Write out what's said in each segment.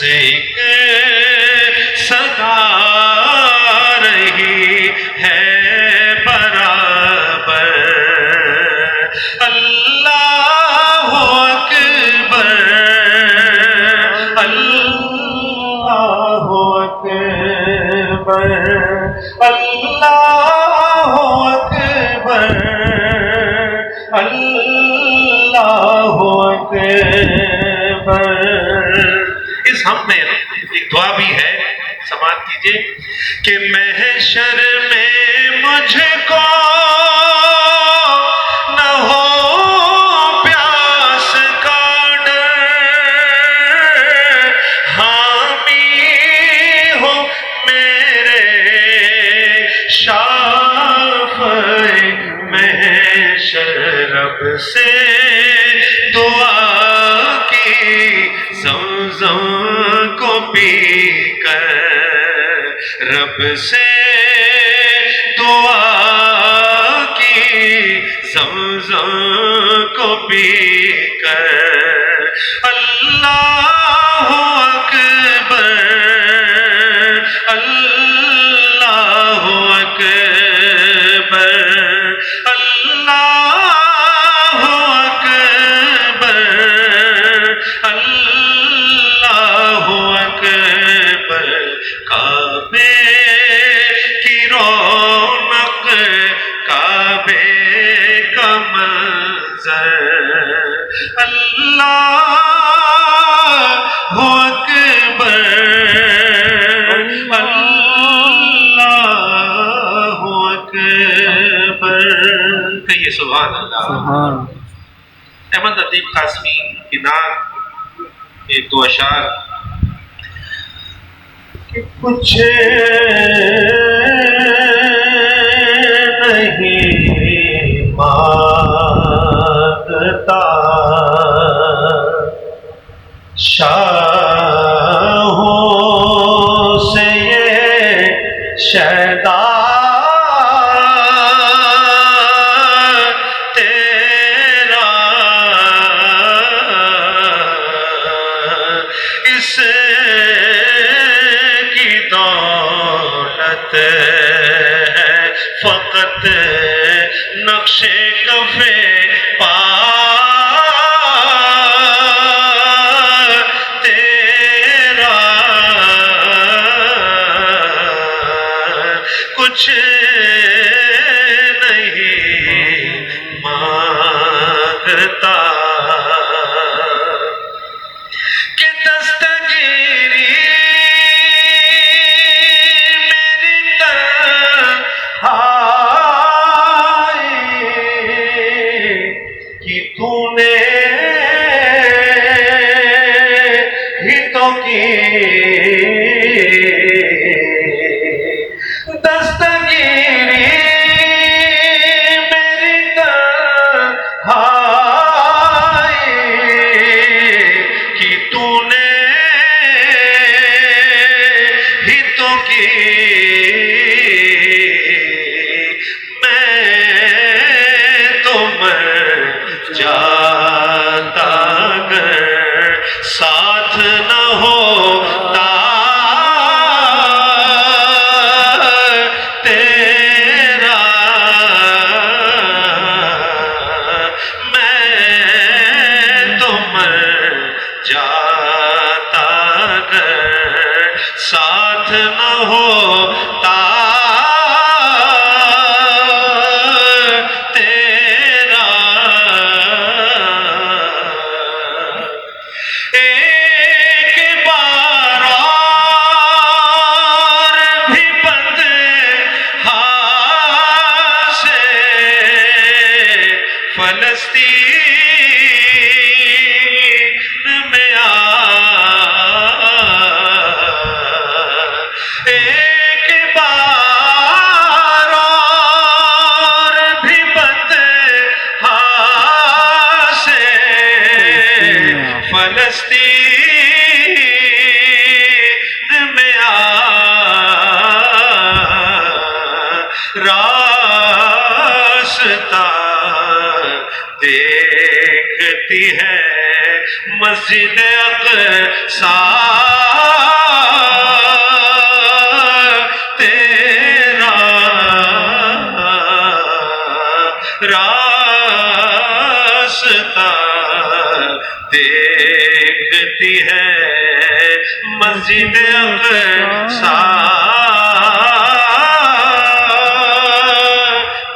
ایک صدا رہی ہے برابر، اللہ اکبر، اللہ اکبر، اللہ اکبر، اللہ اکبر۔ اس ہم میں ایک دعا بھی ہے، سماعت کیجئے کہ محشر میں مجھ کو نہ ہو پیاس کا ڈر، حامی ہو میرے شافع محشر، رب سے دعا کی زمزم کو پی کر، رب سے دعا کی زمزم کو پی کر، اللہ اکبر، اللہ اکبر، اللہ اکبر، اللہ اکبر۔ کعبے کی رونق، کعبے کا منظر، اللہ اکبر، اللہ اکبر۔ کہیے سبحان اللہ۔ احمد لطیف قاسمی کی نعت ایک دو اشعار کہ کچھ نہیں مانگتا شاہوں سے یہ شیدا تیرا، اس کی دولت ہے فقط نقش کف پا تیرا، کچھ نہیں مانگتا کہ دستگیری میری تنہائی کی تو نے ہی تو کی، دستگیری میری تنہائی کی تو نے ہی تو کی، میں تو مر جاتا اگر ساتھ نہ ہوتا تیرا، میں تو مر جاتا اگر ساتھ نہ ہوتا تیرا۔ ایک بار اور بھی بند ہاتھ سے فلسطین میں آ، ایک بار اور بھی بند ہاتھ سے فلسطین میں آ، راستہ دیکھتی ہے مسجد اقصی راستہ دیکھتی ہے مسجد اقصی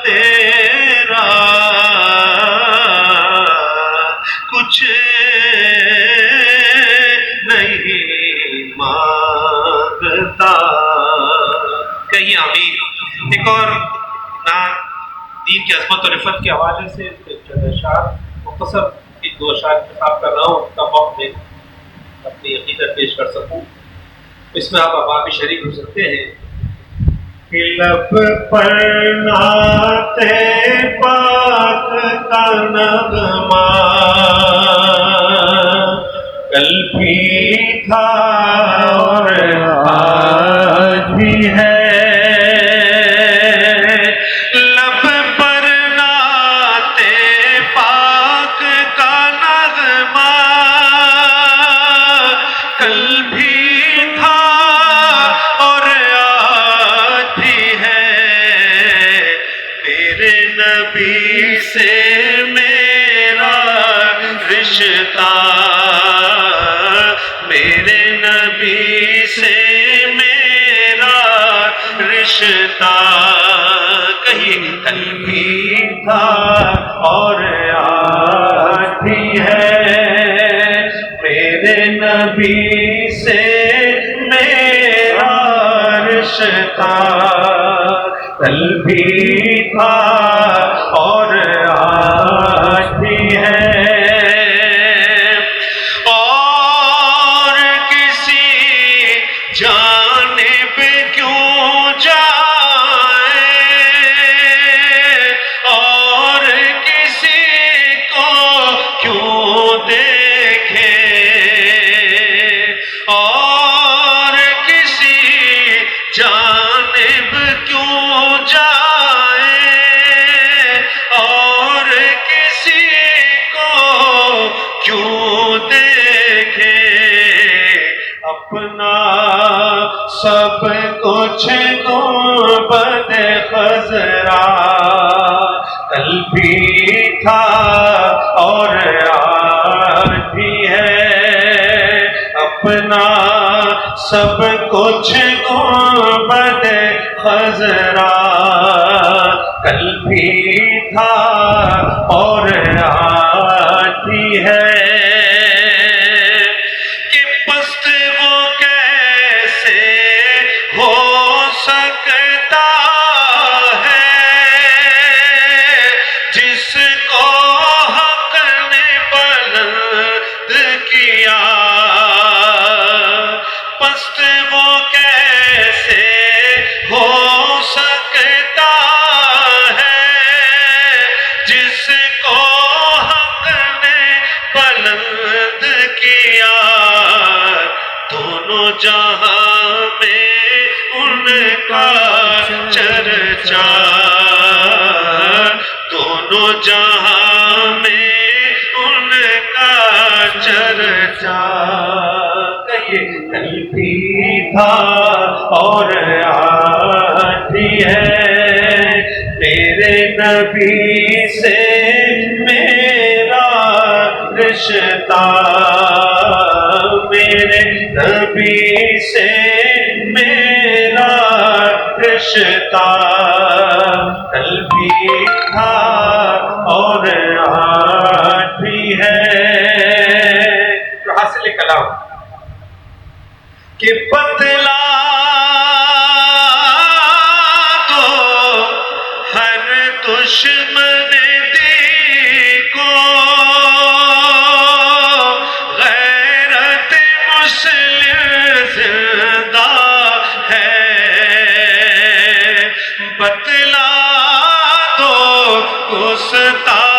تیرا کچھ نہیں مانگتا. کہیں آمین. ایک اور نعت دین کی عظمت اور عفت کے حوالے سے اشعار مختصر ایک دو اشعار انتخاب کر رہا ہوں تب وقت میں اپنی عقیدت پیش کر سکوں. اس میں آپ اب بھی شریک ہو سکتے ہیں. لب پر نعت پاک کا نغمہ کل بھی تھا اور آج بھی ہے. لب پر نعت پاک کا نغمہ کل بھی تھا اور آج بھی ہے. میرے نبی سے میرا رشتہ میرے نبی سے میرا رشتہ کہیں کل بھی تھا اور آج بھی ہے. میرے نبی سے میرا رشتہ کل بھی تھا اور آج بھی ہے. جانب کیوں جائے اور کسی کو کیوں دیکھے اور کسی جانب کیوں جائے اور کسی کو کیوں دیکھے. اپنا سب کچھ گنبد خضرا کل بھی تھا اور آج بھی ہے. اپنا سب کچھ گنبد خضرا کل بھی تھا اور آج بھی ہے. پست وہ کیسے ہو سکتا ہے جس کو حق نے بلند کیا. دونوں جہاں میں ان کا چرچا دونوں جہاں میں ان کا چرچا. کل بھی تھا اور آج بھی ہے. میرے نبی سے میرا رشتہ میرے نبی سے میرا رشتہ کل بھی تھا اور آج بھی ہے. جو حاصل کلام کہ بتلا دو ہر دشمن دی کو غیرت مسلم زندہ ہے. بتلا دو گستاخ